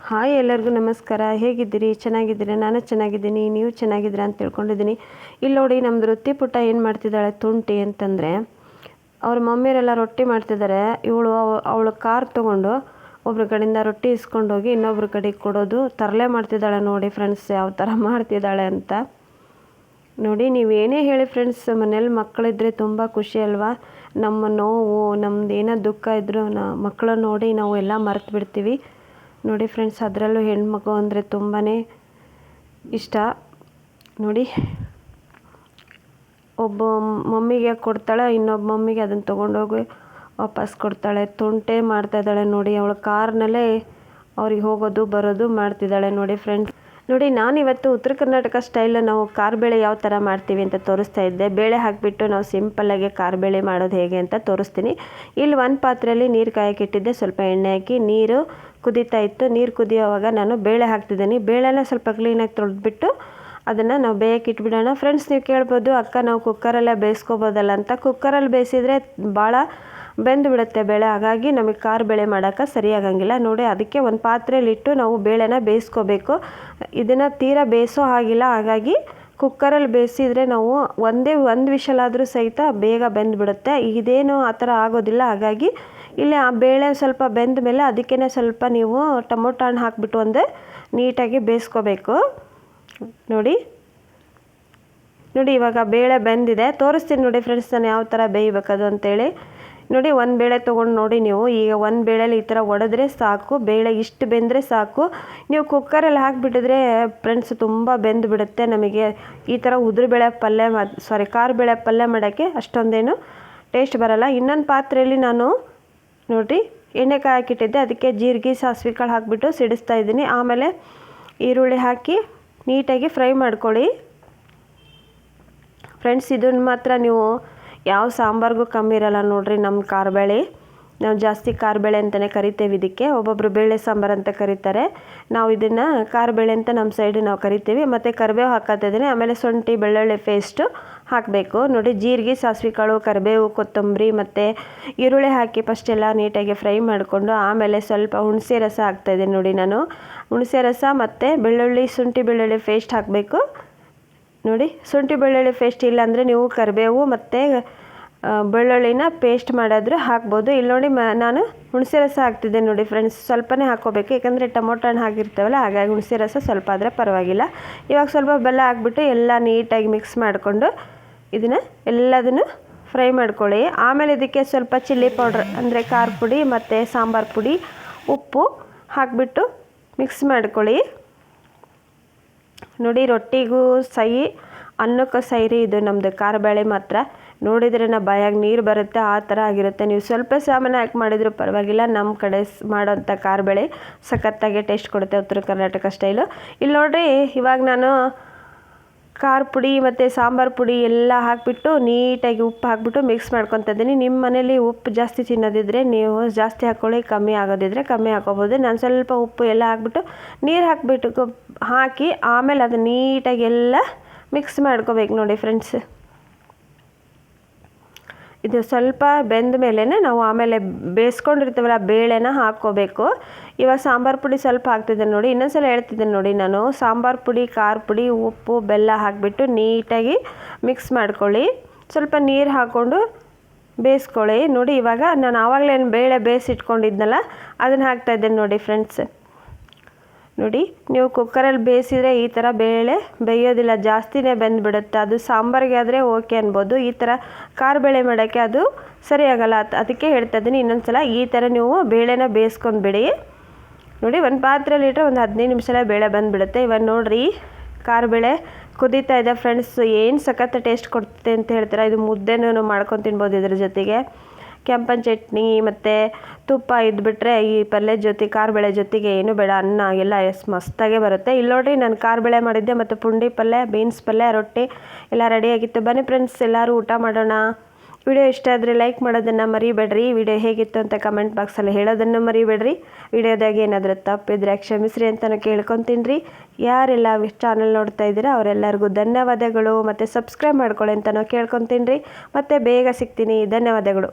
Hi ಎಲ್ಲರಿಗೂ ನಮಸ್ಕಾರ. ಹೇಗಿದ್ದೀರಿ? ಚೆನ್ನಾಗಿದ್ದೀರಾ? ನಾನು ಚೆನ್ನಾಗಿದ್ದೀನಿ. ನೀವು ಚೆನ್ನಾಗಿದ್ದೀರಾ ಅಂತ ತಿಳ್ಕೊಂಡಿದ್ದೀನಿ. ಇಲ್ಲಿ ನೋಡಿ ನಮ್ಮದು ವೃತ್ತಿ ಪುಟ್ಟ ಏನು ಮಾಡ್ತಿದ್ದಾಳೆ ತುಂಟಿ ಅಂತಂದರೆ, ಅವ್ರ ಮಮ್ಮಿಯರೆಲ್ಲ ರೊಟ್ಟಿ ಮಾಡ್ತಿದ್ದಾರೆ. ಅವಳು ಕಾರ್ ತೊಗೊಂಡು ಒಬ್ರ ಕಡೆಯಿಂದ ರೊಟ್ಟಿ ಇಸ್ಕೊಂಡೋಗಿ ಇನ್ನೊಬ್ರ ಕಡೆಗೆ ಕೊಡೋದು ತರಲೆ ಮಾಡ್ತಿದ್ದಾಳೆ. ನೋಡಿ ಫ್ರೆಂಡ್ಸ್, ಯಾವ ಥರ ಮಾಡ್ತಿದ್ದಾಳೆ ಅಂತ ನೋಡಿ. ನೀವೇನೇ ಹೇಳಿ ಫ್ರೆಂಡ್ಸ್, ಮನೇಲಿ ಮಕ್ಕಳಿದ್ರೆ ತುಂಬ ಖುಷಿ ಅಲ್ವಾ? ನಮ್ಮ ನೋವು, ನಮ್ದು ಏನೋ ದುಃಖ ಇದ್ದರೂ ಮಕ್ಕಳು ನೋಡಿ ನಾವು ಎಲ್ಲ ಮರೆತು ಬಿಡ್ತೀವಿ ನೋಡಿ ಫ್ರೆಂಡ್ಸ್. ಅದರಲ್ಲೂ ಹೆಣ್ಮಗು ಅಂದರೆ ತುಂಬಾ ಇಷ್ಟ ನೋಡಿ. ಒಬ್ಬ ಮಮ್ಮಿಗೆ ಕೊಡ್ತಾಳೆ, ಇನ್ನೊಬ್ಬ ಮಮ್ಮಿಗೆ ಅದನ್ನು ತೊಗೊಂಡೋಗಿ ವಾಪಸ್ ಕೊಡ್ತಾಳೆ. ತುಂಟೆ ಮಾಡ್ತಾಯಿದ್ದಾಳೆ ನೋಡಿ. ಅವಳು ಕಾರ್ನಲ್ಲೇ ಅವ್ರಿಗೆ ಹೋಗೋದು ಬರೋದು ಮಾಡ್ತಿದ್ದಾಳೆ ನೋಡಿ ಫ್ರೆಂಡ್ಸ್. ನೋಡಿ, ನಾನಿವತ್ತು ಉತ್ತರ ಕರ್ನಾಟಕ ಸ್ಟೈಲ್ ನಾವು ಕಾರ್ಬೇಳೆ ಯಾವ ಥರ ಮಾಡ್ತೀವಿ ಅಂತ ತೋರಿಸ್ತಾ ಇದ್ದೆ. ಬೇಳೆ ಹಾಕಿಬಿಟ್ಟು ನಾವು ಸಿಂಪಲ್ಲಾಗಿ ಕಾರ್ಬೇಳೆ ಮಾಡೋದು ಹೇಗೆ ಅಂತ ತೋರಿಸ್ತೀನಿ. ಇಲ್ಲಿ ಒಂದು ಪಾತ್ರೆಯಲ್ಲಿ ನೀರು ಕಾಯಕ್ಕಿಟ್ಟಿದ್ದೆ. ಸ್ವಲ್ಪ ಎಣ್ಣೆ ಹಾಕಿ ನೀರು ಕುದೀತಾ ಇತ್ತು. ನೀರು ಕುದಿಯೋವಾಗ ನಾನು ಬೇಳೆ ಹಾಕ್ತಿದ್ದೀನಿ. ಬೇಳೆನ ಸ್ವಲ್ಪ ಕ್ಲೀನಾಗಿ ತೊಳೆದ್ಬಿಟ್ಟು ಅದನ್ನು ನಾವು ಬೇಯಕ್ಕೆ ಇಟ್ಬಿಡೋಣ. ಫ್ರೆಂಡ್ಸ್, ನೀವು ಕೇಳ್ಬೋದು, ಅಕ್ಕ ನಾವು ಕುಕ್ಕರಲ್ಲೇ ಬೇಯಿಸ್ಕೋಬೋದಲ್ಲ ಅಂತ. ಕುಕ್ಕರಲ್ಲಿ ಬೇಯಿಸಿದರೆ ಭಾಳ ಬೆಂದು ಬಿಡುತ್ತೆ ಬೇಳೆ, ಹಾಗಾಗಿ ನಮಗೆ ಕಾರ್ ಬೇಳೆ ಮಾಡೋಕ್ಕೆ ಸರಿಯಾಗಂಗಿಲ್ಲ ನೋಡಿ. ಅದಕ್ಕೆ ಒಂದು ಪಾತ್ರೆಯಲ್ಲಿಟ್ಟು ನಾವು ಬೇಳೆನ ಬೇಯಿಸ್ಕೋಬೇಕು. ಇದನ್ನು ತೀರಾ ಬೇಯಿಸೋ ಹಾಗಿಲ್ಲ, ಹಾಗಾಗಿ ಕುಕ್ಕರಲ್ಲಿ ಬೇಯಿಸಿದರೆ ನಾವು ಒಂದು ವಿಷಲಾದರೂ ಸಹಿತ ಬೇಗ ಬೆಂದುಬಿಡುತ್ತೆ. ಇದೇನು ಆ ಥರ ಆಗೋದಿಲ್ಲ. ಹಾಗಾಗಿ ಇಲ್ಲಿ ಆ ಬೇಳೆ ಸ್ವಲ್ಪ ಬೆಂದ ಮೇಲೆ ಅದಕ್ಕೇ ಸ್ವಲ್ಪ ನೀವು ಟೊಮೊಟೊ ಹಣ್ಣು ಹಾಕಿಬಿಟ್ಟು ಒಂದು ನೀಟಾಗಿ ಬೇಯಿಸ್ಕೋಬೇಕು ನೋಡಿ. ಇವಾಗ ಬೇಳೆ ಬೆಂದಿದೆ, ತೋರಿಸ್ತೀನಿ ನೋಡಿ ಫ್ರೆಂಡ್ಸ್ ನಾನು ಯಾವ ಥರ ಬೇಯಬೇಕದು ಅಂತೇಳಿ. ನೋಡಿ, ಒಂದು ಬೇಳೆ ತೊಗೊಂಡು ನೋಡಿ ನೀವು. ಈಗ ಒಂದು ಬೇಳೆಲಿ ಈ ಥರ ಒಡೆದ್ರೆ ಸಾಕು, ಬೇಳೆ ಇಷ್ಟು ಬೆಂದರೆ ಸಾಕು. ನೀವು ಕುಕ್ಕರಲ್ಲಿ ಹಾಕಿಬಿಟ್ಟಿದ್ರೆ ಫ್ರೆಂಡ್ಸ್ ತುಂಬ ಬೆಂದು ಬಿಡುತ್ತೆ. ನಮಗೆ ಈ ಥರ ಉದುರುಬೇಳೆ ಪಲ್ಯ ಕಾರ್ ಬೇಳೆ ಪಲ್ಯ ಮಾಡೋಕ್ಕೆ ಅಷ್ಟೊಂದೇನು ಟೇಸ್ಟ್ ಬರೋಲ್ಲ. ಇನ್ನೊಂದು ಪಾತ್ರೆಯಲ್ಲಿ ನಾನು ನೋಡಿ ಎಣ್ಣೆ ಹಾಕಿಟ್ಟಿದ್ದೆ, ಅದಕ್ಕೆ ಜೀರಿಗೆ ಸಾಸಿವೆ ಕಾಳು ಹಾಕಿಬಿಟ್ಟು ಸಿಡಿಸ್ತಾ ಇದ್ದೀನಿ. ಆಮೇಲೆ ಈರುಳ್ಳಿ ಹಾಕಿ ನೀಟಾಗಿ ಫ್ರೈ ಮಾಡ್ಕೊಳ್ಳಿ ಫ್ರೆಂಡ್ಸ್. ಇದನ್ನು ಮಾತ್ರ ನೀವು ಯಾವ ಸಾಂಬಾರಿಗೂ ಕಮ್ಮಿ ಇರಲ್ಲ ನೋಡಿರಿ. ನಮ್ಮ ಕಾರ್ಬೇಳೆ ನಾವು ಜಾಸ್ತಿ ಕಾರ್ಬೇಳೆ ಅಂತಲೇ ಕರಿತೇವೆ ಇದಕ್ಕೆ. ಒಬ್ಬೊಬ್ಬರು ಬೇಳೆ ಸಾಂಬಾರು ಅಂತ ಕರೀತಾರೆ, ನಾವು ಇದನ್ನು ಕಾರ್ಬೇಳೆ ಅಂತ ನಮ್ಮ ಸೈಡ್ ನಾವು ಕರಿತೀವಿ. ಮತ್ತು ಕರಿಬೇವು ಹಾಕೋತಿದ್ದೀನಿ. ಆಮೇಲೆ ಶುಂಠಿ ಬೆಳ್ಳುಳ್ಳಿ ಪೇಸ್ಟು ಹಾಕಬೇಕು ನೋಡಿ. ಜೀರಿಗೆ ಸಾಸಿವೆ ಕಾಳು ಕರಿಬೇವು ಕೊತ್ತಂಬರಿ ಮತ್ತು ಈರುಳ್ಳಿ ಹಾಕಿ ಫಸ್ಟೆಲ್ಲ ನೀಟಾಗಿ ಫ್ರೈ ಮಾಡಿಕೊಂಡು ಆಮೇಲೆ ಸ್ವಲ್ಪ ಹುಣಸೆ ರಸ ಹಾಕ್ತಾಯಿದ್ದೀನಿ ನೋಡಿ. ನಾನು ಹುಣಸೆ ರಸ ಮತ್ತು ಶುಂಠಿ ಬೆಳ್ಳುಳ್ಳಿ ಪೇಸ್ಟ್ ಹಾಕಬೇಕು ನೋಡಿ. ಶುಂಠಿ ಬೆಳ್ಳುಳ್ಳಿ ಪೇಸ್ಟ್ ಇಲ್ಲಾಂದರೆ ನೀವು ಕರಿಬೇವು ಮತ್ತು ಬೆಳ್ಳುಳ್ಳಿನ ಪೇಸ್ಟ್ ಮಾಡಿದ್ರೆ ಹಾಕ್ಬೋದು. ಇಲ್ಲಿ ನೋಡಿ ನಾನು ಹುಣಸೆ ರಸ ಹಾಕ್ತಿದ್ದೆ ನೋಡಿ ಫ್ರೆಂಡ್ಸ್. ಸ್ವಲ್ಪನೇ ಹಾಕ್ಕೋಬೇಕು, ಯಾಕಂದರೆ ಟೊಮೊಟೊ ಹಣ್ಣು ಹಾಕಿರ್ತೇವಲ್ಲ, ಹಾಗಾಗಿ ಹುಣಸೆ ರಸ ಸ್ವಲ್ಪ ಆದರೆ ಪರವಾಗಿಲ್ಲ. ಇವಾಗ ಸ್ವಲ್ಪ ಬೆಲ್ಲ ಹಾಕ್ಬಿಟ್ಟು ಎಲ್ಲ ನೀಟಾಗಿ ಮಿಕ್ಸ್ ಮಾಡಿಕೊಂಡು ಎಲ್ಲದನ್ನು ಫ್ರೈ ಮಾಡ್ಕೊಳ್ಳಿ. ಆಮೇಲೆ ಇದಕ್ಕೆ ಸ್ವಲ್ಪ ಚಿಲ್ಲಿ ಪೌಡ್ರ್ ಅಂದರೆ ಖಾರ ಪುಡಿ ಮತ್ತು ಸಾಂಬಾರು ಪುಡಿ, ಉಪ್ಪು ಹಾಕಿಬಿಟ್ಟು ಮಿಕ್ಸ್ ಮಾಡ್ಕೊಳ್ಳಿ ನೋಡಿ. ರೊಟ್ಟಿಗೂ ಸೈ, ಅನ್ನಕ್ಕೂ ಸೈರಿ ಇದು ನಮ್ಮದು ಕಾರ್ಬೇಳೆ ಮಾತ್ರ. ನೋಡಿದ್ರೆ ಬಾಯಾಗ ನೀರು ಬರುತ್ತೆ, ಆ ಥರ ಆಗಿರುತ್ತೆ. ನೀವು ಸ್ವಲ್ಪ ಸಾಮಾನು ಹಾಕಿ ಮಾಡಿದರೂ ಪರವಾಗಿಲ್ಲ. ನಮ್ಮ ಕಡೆ ಮಾಡೋಂಥ ಕಾರ್ಬೇಳೆ ಸಖತ್ತಾಗಿ ಟೇಸ್ಟ್ ಕೊಡುತ್ತೆ, ಉತ್ತರ ಕರ್ನಾಟಕ ಸ್ಟೈಲು. ಇಲ್ಲಿ ನೋಡಿರಿ, ಇವಾಗ ನಾನು ಖಾರ ಪುಡಿ ಮತ್ತು ಸಾಂಬಾರು ಪುಡಿ ಎಲ್ಲ ಹಾಕಿಬಿಟ್ಟು ನೀಟಾಗಿ ಉಪ್ಪು ಹಾಕಿಬಿಟ್ಟು ಮಿಕ್ಸ್ ಮಾಡ್ಕೊತಾ ಇದ್ದೀನಿ. ನಿಮ್ಮ ಮನೇಲಿ ಉಪ್ಪು ಜಾಸ್ತಿ ತಿನ್ನೋದಿದ್ರೆ ನೀವು ಜಾಸ್ತಿ ಹಾಕ್ಕೊಳ್ಳಿ, ಕಮ್ಮಿ ಆಗೋದಿದ್ರೆ ಕಮ್ಮಿ ಹಾಕ್ಕೋಬೋದು. ನಾನು ಸ್ವಲ್ಪ ಉಪ್ಪು ಎಲ್ಲ ಹಾಕ್ಬಿಟ್ಟು ನೀರು ಹಾಕಿ ಆಮೇಲೆ ಅದು ನೀಟಾಗಿ ಎಲ್ಲ ಮಿಕ್ಸ್ ಮಾಡ್ಕೋಬೇಕು ನೋಡಿ ಫ್ರೆಂಡ್ಸ್. ಇದು ಸ್ವಲ್ಪ ಬೆಂದ ಮೇಲೇ ನಾವು ಆಮೇಲೆ ಬೇಯಿಸ್ಕೊಂಡಿರ್ತೀವಲ್ಲ ಬೇಳೆನ ಹಾಕ್ಕೋಬೇಕು. ಇವಾಗ ಸಾಂಬಾರು ಪುಡಿ ಸ್ವಲ್ಪ ಹಾಕ್ತಿದ್ದೇನೆ ನೋಡಿ. ಇನ್ನೊಂದ್ಸಲ ಹೇಳ್ತಿದ್ದೇನೆ ನೋಡಿ, ನಾನು ಸಾಂಬಾರು ಪುಡಿ, ಖಾರ ಪುಡಿ, ಉಪ್ಪು, ಬೆಲ್ಲ ಹಾಕಿಬಿಟ್ಟು ನೀಟಾಗಿ ಮಿಕ್ಸ್ ಮಾಡ್ಕೊಳ್ಳಿ. ಸ್ವಲ್ಪ ನೀರು ಹಾಕ್ಕೊಂಡು ಬೇಯಿಸ್ಕೊಳ್ಳಿ ನೋಡಿ. ಇವಾಗ ನಾನು ಆವಾಗಲೇ ಬೇಳೆ ಬೇಯಿಸಿಟ್ಕೊಂಡಿದ್ನಲ್ಲ ಅದನ್ನು ಹಾಕ್ತಾಯಿದ್ದೇನೆ ನೋಡಿ ಫ್ರೆಂಡ್ಸ್. ನೋಡಿ, ನೀವು ಕುಕ್ಕರಲ್ಲಿ ಬೇಯಿಸಿದರೆ ಈ ಥರ ಬೇಳೆ ಬೇಯೋದಿಲ್ಲ, ಜಾಸ್ತಿನೇ ಬೆಂದುಬಿಡುತ್ತೆ. ಅದು ಸಾಂಬಾರಿಗೆ ಆದರೆ ಓಕೆ ಅನ್ಬೋದು, ಈ ಥರ ಕಾರ್ಬೇಳೆ ಮಾಡೋಕ್ಕೆ ಅದು ಸರಿಯಾಗಲ್ಲ. ಅದಕ್ಕೆ ಹೇಳ್ತಾ ಇದ್ದೀನಿ ಇನ್ನೊಂದು ಸಲ ಈ ಥರ ನೀವು ಬೇಳೆನ ಬೇಯಿಸ್ಕೊಂಡ್ಬಿಡಿ ನೋಡಿ. ಒಂದು ಪಾತ್ರೆಯಲ್ಲಿ ಇಟ್ಟರೆ ಒಂದು 15 ನಿಮಿಷಲೇ ಬೇಳೆ ಬಂದುಬಿಡುತ್ತೆ. ಇವಾಗ ನೋಡಿರಿ, ಕಾರ್ಬೇಳೆ ಕುದೀತಾ ಇದೆ ಫ್ರೆಂಡ್ಸ್. ಏನು ಸಖತ್ ಟೇಸ್ಟ್ ಕೊಡ್ತದೆ ಅಂತ ಹೇಳ್ತೀರಾ. ಇದು ಮುದ್ದೆನೂ ಮಾಡ್ಕೊಂಡು ತಿನ್ಬೋದು. ಇದ್ರ ಜೊತೆಗೆ ಕೆಂಪನ ಚಟ್ನಿ ಮತ್ತು ತುಪ್ಪ ಇದ್ಬಿಟ್ರೆ ಈ ಪಲ್ಯ ಜೊತೆ ಕಾರ್ಬೇಳೆ ಜೊತೆಗೆ ಏನು ಬೇಡ, ಅನ್ನ ಎಲ್ಲ ಮಸ್ತಾಗೆ ಬರುತ್ತೆ. ಇಲ್ಲಿ ನೋಡಿರಿ, ನಾನು ಕಾರ್ಬೇಳೆ ಮಾಡಿದ್ದೆ ಮತ್ತು ಪುಂಡಿ ಪಲ್ಯ, ಬೀನ್ಸ್ ಪಲ್ಯ, ರೊಟ್ಟಿ ಎಲ್ಲ ರೆಡಿಯಾಗಿತ್ತು. ಬನ್ನಿ ಫ್ರೆಂಡ್ಸ್, ಎಲ್ಲರೂ ಊಟ ಮಾಡೋಣ. ವಿಡಿಯೋ ಇಷ್ಟ ಆದರೆ ಲೈಕ್ ಮಾಡೋದನ್ನು ಮರಿಬೇಡ್ರಿ. ವಿಡಿಯೋ ಹೇಗಿತ್ತು ಅಂತ ಕಮೆಂಟ್ ಬಾಕ್ಸಲ್ಲಿ ಹೇಳೋದನ್ನು ಮರಿಬೇಡ್ರಿ. ವಿಡಿಯೋದಾಗ ಏನಾದರೂ ತಪ್ಪಿದ್ರೆ ಕ್ಷಮಿಸ್ರಿ ಅಂತಲೂ ಕೇಳ್ಕೊತೀನಿ ರೀ. ಯಾರೆಲ್ಲ ಚಾನಲ್ ನೋಡ್ತಾ ಇದ್ದೀರಾ ಅವರೆಲ್ಲರಿಗೂ ಧನ್ಯವಾದಗಳು. ಮತ್ತು ಸಬ್ಸ್ಕ್ರೈಬ್ ಮಾಡ್ಕೊಳ್ಳಿ ಅಂತಲೂ ಕೇಳ್ಕೊತೀನಿ ರೀ. ಮತ್ತು ಬೇಗ ಸಿಗ್ತೀನಿ. ಧನ್ಯವಾದಗಳು.